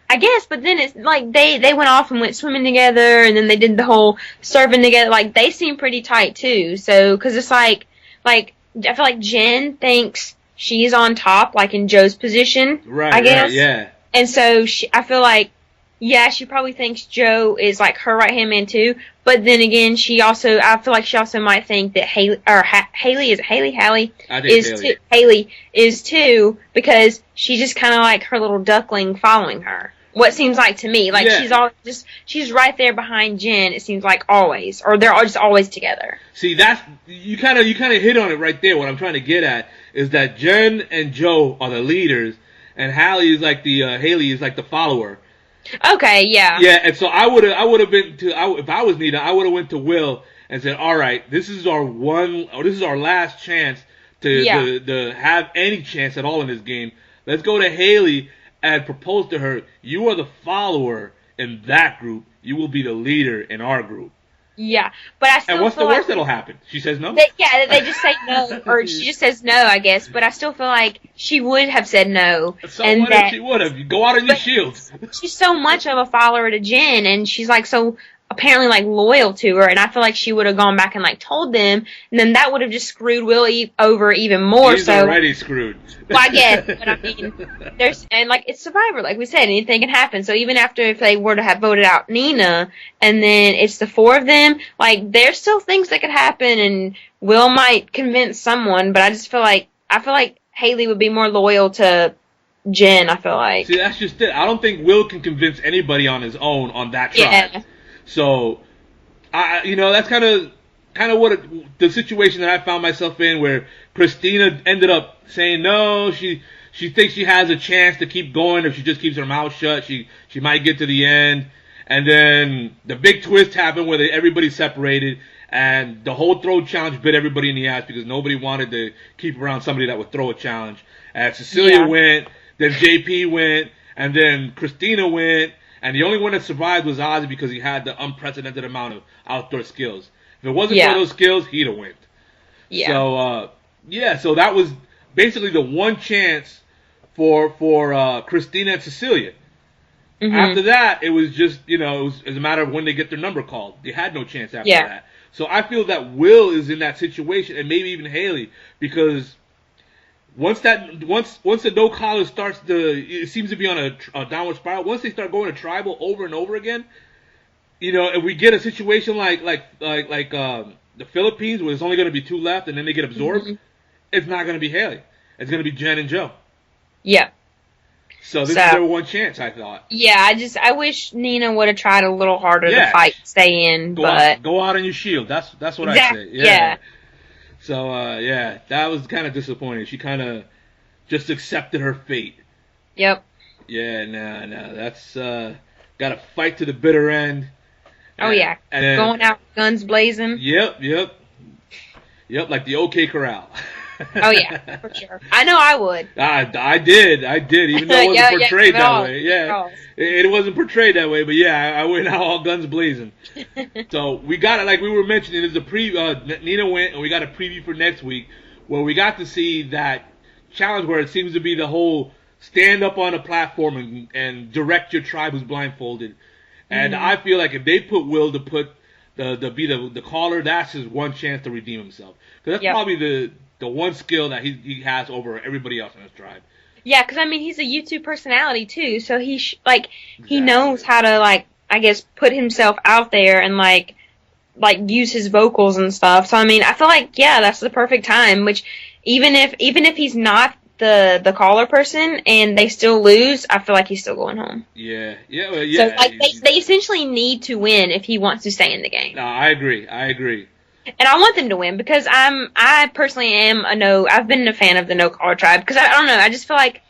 I guess, but then it's like they went off and went swimming together, and then they did the whole surfing together. Like, they seem pretty tight, too. So, because it's like, I feel like Jen thinks she's on top, like in Joe's position, I guess. Right, yeah. And so, I feel like, she probably thinks Joe is like her right-hand man too, but then again, I feel like she also might think that Haley is too, because she's just kind of like her little duckling following her. What seems like to me, like she's right there behind Jen, it seems like always, or they're just always together. See, that's, you kind of hit on it right there. What I'm trying to get at is that Jen and Joe are the leaders, and Hallie is like Haley is like the follower. Okay, yeah. Yeah, and so I would have been if I was Nina, I would have went to Will and said, "All right, this is our last chance to have any chance at all in this game. Let's go to Haley and propose to her. You are the follower in that group. You will be the leader in our group." Yeah, but I still And what's feel the worst that'll happen? She says no? They just say no, or she just says no, I guess. But I still feel like she would have said no. So what if she would have? You go out on your shield. She's so much of a follower to Jen, and she's like so apparently like loyal to her, and I feel like she would have gone back and like told them, and then that would have just screwed Will over even more. He's already screwed. Well, I guess, but I mean, it's Survivor, like we said, anything can happen. So even after if they were to have voted out Nina, and then it's the 4 of them, like there's still things that could happen, and Will might convince someone, but I feel like Haley would be more loyal to Jen. I feel like. See, that's just it. I don't think Will can convince anybody on his own on that tribe. Yeah. So, that's kind of the situation that I found myself in, where Christina ended up saying no. She thinks she has a chance to keep going if she just keeps her mouth shut. She might get to the end, and then the big twist happened where everybody separated, and the whole throw challenge bit everybody in the ass because nobody wanted to keep around somebody that would throw a challenge. And Cecilia went, then JP went, and then Christina went. And the only one that survived was Ozzy because he had the unprecedented amount of outdoor skills. If it wasn't for those skills, he'd have went. Yeah. So, so that was basically the one chance for Christina and Cecilia. Mm-hmm. After that, it was just, it was a matter of when they get their number called. They had no chance after that. So I feel that Will is in that situation, and maybe even Haley, because once the no collar starts it seems to be on a downward spiral. Once they start going to tribal over and over again, if we get a situation like the Philippines where there's only going to be 2 left and then they get absorbed, it's not going to be Haley. It's going to be Jen and Joe. Yeah. So this is their one chance, I thought. Yeah, I wish Nina would have tried a little harder to fight, stay in, go out on your shield. That's what I say. Yeah. So, that was kind of disappointing. She kind of just accepted her fate. Yep. Yeah, no, that's, gotta fight to the bitter end. Oh, yeah. And then, going out guns blazing. Yep, like the OK Corral. Oh, yeah, for sure. I know I would. I did, even though it wasn't portrayed that way. Yeah, it wasn't portrayed that way, but I went out all guns blazing. So we got it, like we were mentioning, there's a Nina went, and we got a preview for next week, where we got to see that challenge where it seems to be the whole stand up on a platform and direct your tribe who's blindfolded. And I feel like if they put Will to put the caller, that's his one chance to redeem himself. Because that's probably the one skill that he has over everybody else in his tribe. Yeah, because I mean he's a YouTube personality too, so he knows how to I guess put himself out there and like use his vocals and stuff. So I mean I feel like that's the perfect time. Which even if he's not the caller person and they still lose, I feel like he's still going home. Yeah. So like they essentially need to win if he wants to stay in the game. No, I agree. And I want them to win because I personally am I've been a fan of the no caller tribe because I don't know, I just feel like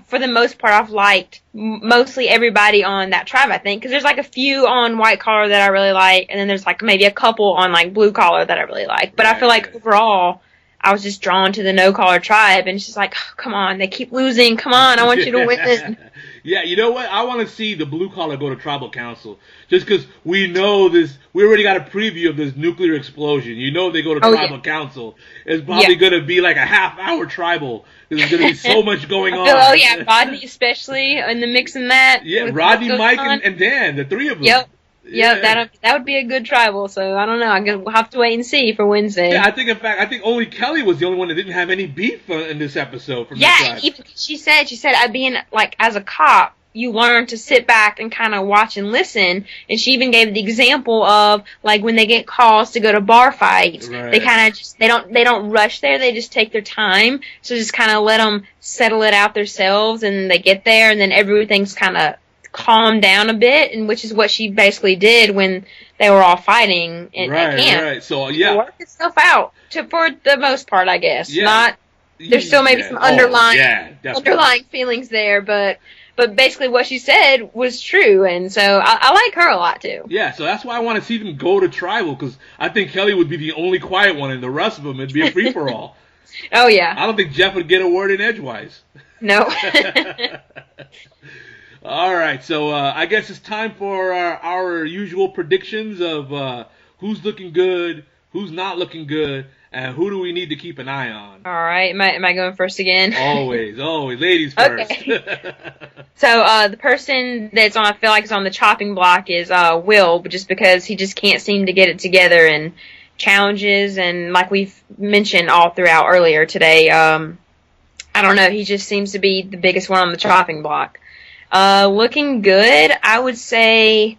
for the most part I've liked mostly everybody on that tribe, I think, because there's like a few on white collar that I really like, and then there's like maybe a couple on like blue collar that I really like, but I feel like overall I was just drawn to the no-caller tribe, and it's just like, oh, come on, they keep losing. Come on, I want you to win. Yeah, you know what? I want to see the blue collar go to tribal council, just because we know this. We already got a preview of this nuclear explosion. You know, they go to tribal council. It's probably going to be like a half-hour tribal. There's going to be so much going on. Oh yeah, Rodney especially in the mix in that. Yeah, Rodney, Mike, and Dan, the three of them. Yep. Yeah, that would be a good tribal. So I don't know. We'll have to wait and see for Wednesday. Yeah, I think only Kelly was the only one that didn't have any beef in this episode from the tribe. Even she said being like as a cop, you learn to sit back and kind of watch and listen. And she even gave the example of like when they get calls to go to bar fights, they kind of just they don't rush there. They just take their time. So just kind of let them settle it out themselves, and they get there, and then everything's kind of calm down a bit, and which is what she basically did when they were all fighting at camp. Right. So yeah, work itself out for the most part, I guess. Yeah. There's still maybe some underlying feelings there, but basically what she said was true, and so I like her a lot too. Yeah, so that's why I want to see them go to tribal, because I think Kelly would be the only quiet one, and the rest of them it'd be a free for all. Oh yeah. I don't think Jeff would get a word in edgewise. No. All right, so I guess it's time for our usual predictions of who's looking good, who's not looking good, and who do we need to keep an eye on. All right, am I going first again? Always, ladies first. Okay. So the person that's I feel like is on the chopping block is Will, just because he just can't seem to get it together and challenges, and like we've mentioned all throughout earlier today, I don't know, he just seems to be the biggest one on the chopping block. Looking good, I would say,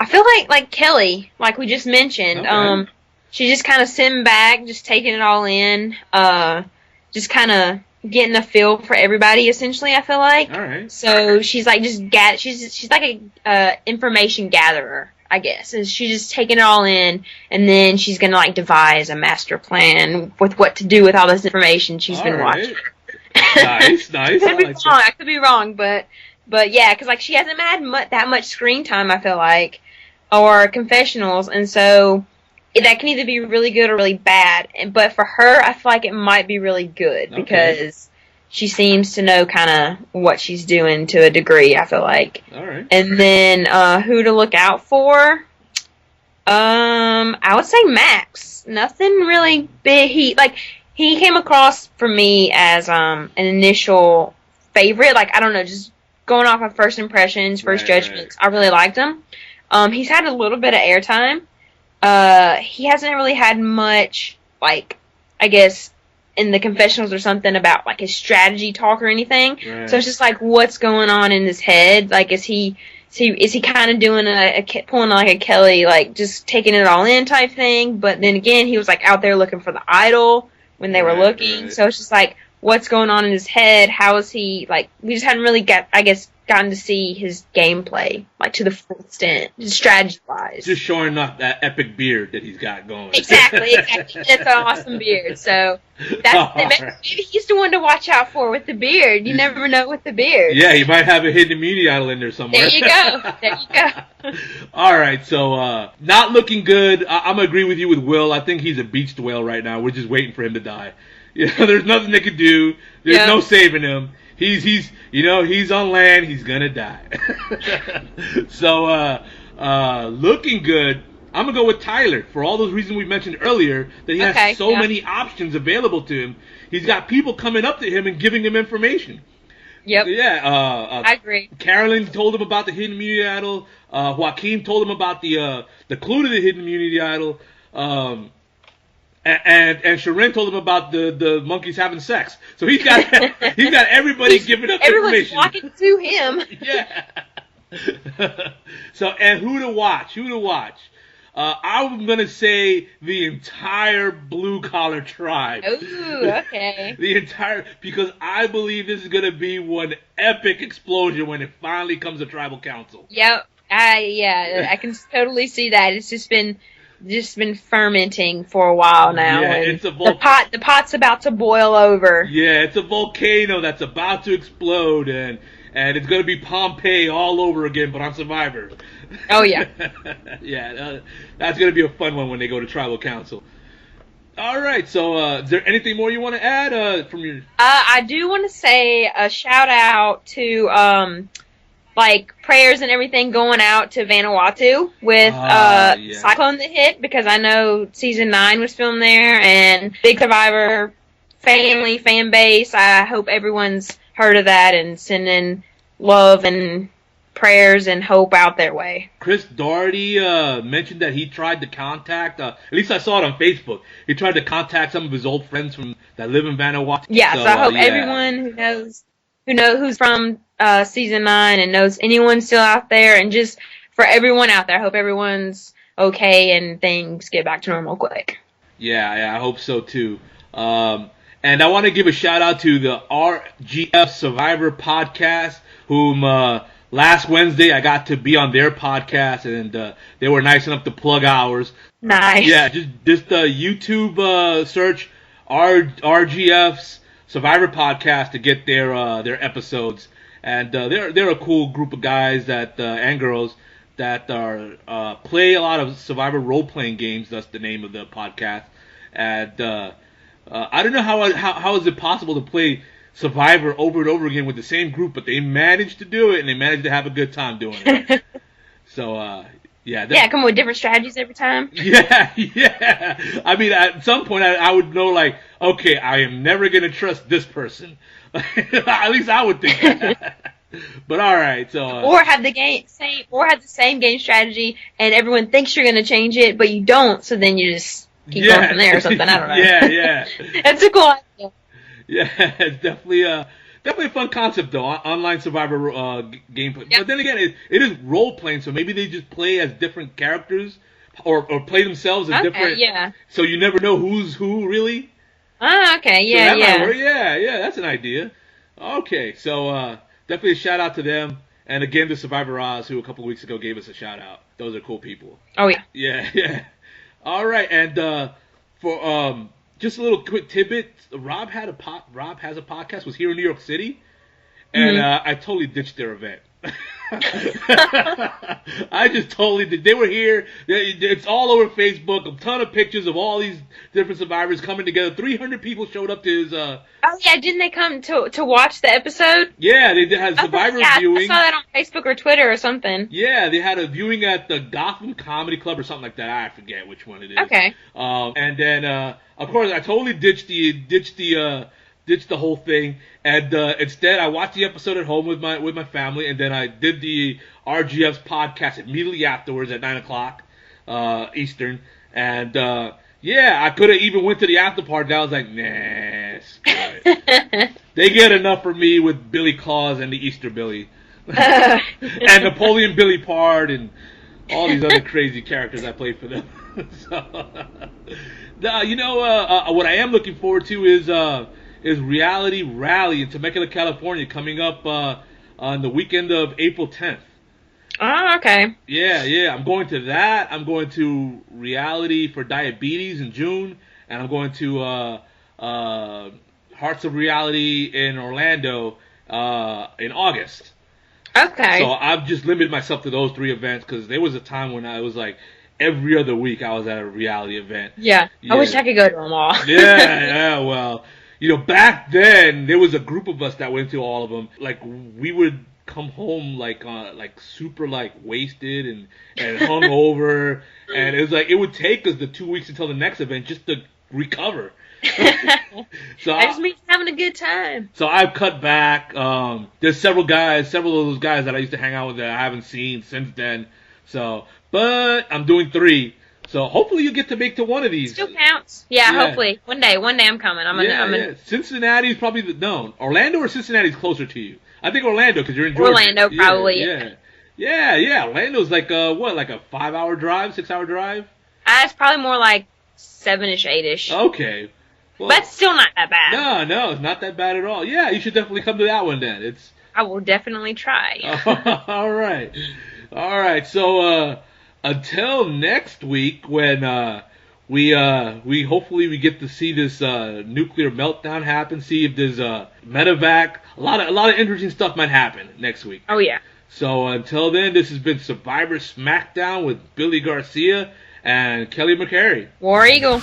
I feel like Kelly, like we just mentioned, okay. She's just kind of sitting back, just taking it all in, just kind of getting a feel for everybody, essentially, I feel like. All right. So she's like she's like a information gatherer, I guess. And she's just taking it all in, and then she's gonna like devise a master plan with what to do with all this information she's been watching. Nice. I could be wrong, but yeah, because like she hasn't had that much screen time, I feel like, or confessionals, and so that can either be really good or really bad. But for her, I feel like it might be really good because she seems to know kind of what she's doing to a degree, I feel like. All right. And then who to look out for? I would say Max. Nothing really big. He came across for me as an initial favorite. Like, I don't know, just going off of first impressions, first judgments, I really liked him. He's had a little bit of airtime. He hasn't really had much, like, I guess, in the confessionals or something about, like, his strategy talk or anything. Right. So it's just, like, what's going on in his head? Like, is he kind of doing pulling like a Kelly, like, just taking it all in type thing? But then again, he was, like, out there looking for the idol when they were looking. Right. So it's just, like, what's going on in his head? How is he, like, we just hadn't really gotten to see his gameplay, like, to the full extent, strategy-wise. Just showing off that epic beard that he's got going. Exactly. That's an awesome beard. So maybe he's the one to watch out for with the beard. You never know with the beard. Yeah, you might have a hidden immunity idol in there somewhere. There you go. All right, so not looking good. I'm gonna agree with you with Will. I think he's a beached whale right now. We're just waiting for him to die. There's nothing they can do. There's no saving him. He's on land. He's gonna die. So, looking good. I'm gonna go with Tyler for all those reasons we mentioned earlier. That he has so many options available to him. He's got people coming up to him and giving him information. Yep. Yeah. I agree. Carolyn told him about the hidden immunity idol. Joaquin told him about the clue to the hidden immunity idol. And Sharon told him about the monkeys having sex. So he's got everybody giving up information. Everyone's flocking to him. Yeah. So, and who to watch? I'm gonna say the entire blue collar tribe. Ooh, okay. Because I believe this is gonna be one epic explosion when it finally comes to tribal council. Yep. I can totally see that. It's just been fermenting for a while now. Yeah, and it's a the pot's about to boil over. Yeah, it's a volcano that's about to explode, and it's gonna be Pompeii all over again, but on Survivor. Oh yeah. Yeah, that's gonna be a fun one when they go to tribal council. All right, so is there anything more you want to add from your? I do want to say a shout out to like prayers and everything going out to Vanuatu with Cyclone that hit, because I know season 9 was filmed there, and big Survivor family fan base. I hope everyone's heard of that and sending love and prayers and hope out their way. Chris Doherty mentioned that he tried to contact, at least I saw it on Facebook, he tried to contact some of his old friends that live in Vanuatu. Yeah, so I hope everyone who's from season 9 and knows anyone still out there, and just for everyone out there, I hope everyone's okay and things get back to normal quick. Yeah, I hope so too. And I want to give a shout out to the RGF Survivor podcast, whom last Wednesday I got to be on their podcast, and they were nice enough to plug ours. Nice. Yeah, just YouTube search RGF's Survivor podcast to get their episodes, and they're a cool group of guys and girls that are play a lot of Survivor role playing games. That's the name of the podcast, and I don't know how is it possible to play Survivor over and over again with the same group, but they managed to do it, and they managed to have a good time doing it. So, yeah, come up with different strategies every time. Yeah. I mean, at some point, I would know, like, okay, I am never going to trust this person. At least I would think that. But all right, so or have the same game strategy, and everyone thinks you're going to change it, but you don't. So then you just keep going from there or something. I don't know. Yeah. That's a cool idea. Yeah, it's definitely a fun concept though. Online Survivor gameplay. Yep. But then again, it is role playing, so maybe they just play as different characters or play themselves as different. Yeah. So you never know who's who really. Ah, okay. Yeah, so yeah, that's an idea. Okay, so definitely a shout out to them, and again to Survivor Oz, who a couple weeks ago gave us a shout out. Those are cool people. Oh yeah. Yeah. All right, and for just a little quick tidbit, Rob has a podcast. Was here in New York City, and I totally ditched their event. I just totally did. They were here. It's all over Facebook. A ton of pictures of all these different survivors coming together. 300 people showed up to his. Oh yeah, didn't they come to watch the episode? Yeah, they had Survivor viewing. I saw that on Facebook or Twitter or something. Yeah, they had a viewing at the Gotham Comedy Club or something like that. I forget which one it is. Okay. And then of course I totally ditched the whole thing, and instead I watched the episode at home with my family, and then I did the RGF's podcast immediately afterwards at 9:00 Eastern, and I could have even went to the after party. I was like, nah, screw it. They get enough for me with Billy Claus and the Easter Billy, and Napoleon Billy Pard, and all these other crazy characters I played for them. So, what I am looking forward to is Reality Rally in Temecula, California, coming up on the weekend of April 10th. Oh, okay. Yeah. I'm going to that. I'm going to Reality for Diabetes in June, and I'm going to Hearts of Reality in Orlando in August. Okay. So I've just limited myself to those 3 events because there was a time when I was like, every other week I was at a reality event. Yeah. I wish I could go to them all. Yeah, well. Back then, there was a group of us that went to all of them. Like, we would come home, like super, wasted and hungover. And it was like, it would take us the 2 weeks until the next event just to recover. So I just mean having a good time. So I've cut back. There's several of those guys that I used to hang out with that I haven't seen since then. So, but I'm doing 3. So hopefully you get to make to one of these. Still counts. Yeah, hopefully. One day I'm coming. I'm Cincinnati's probably Orlando or Cincinnati's closer to you. I think Orlando because you're in Georgia. Orlando probably. Yeah. Orlando's like like a 5-hour drive, 6-hour drive? It's probably more like 7-ish, 8-ish. Okay. Well, but still not that bad. No, it's not that bad at all. Yeah, you should definitely come to that one then. I will definitely try. All right. So until next week, when we hopefully we get to see this nuclear meltdown happen. See if there's medevac. A lot of interesting stuff might happen next week. Oh yeah. So until then, this has been Survivor Smackdown with Billy Garcia and Kelly McCrary. War Eagle.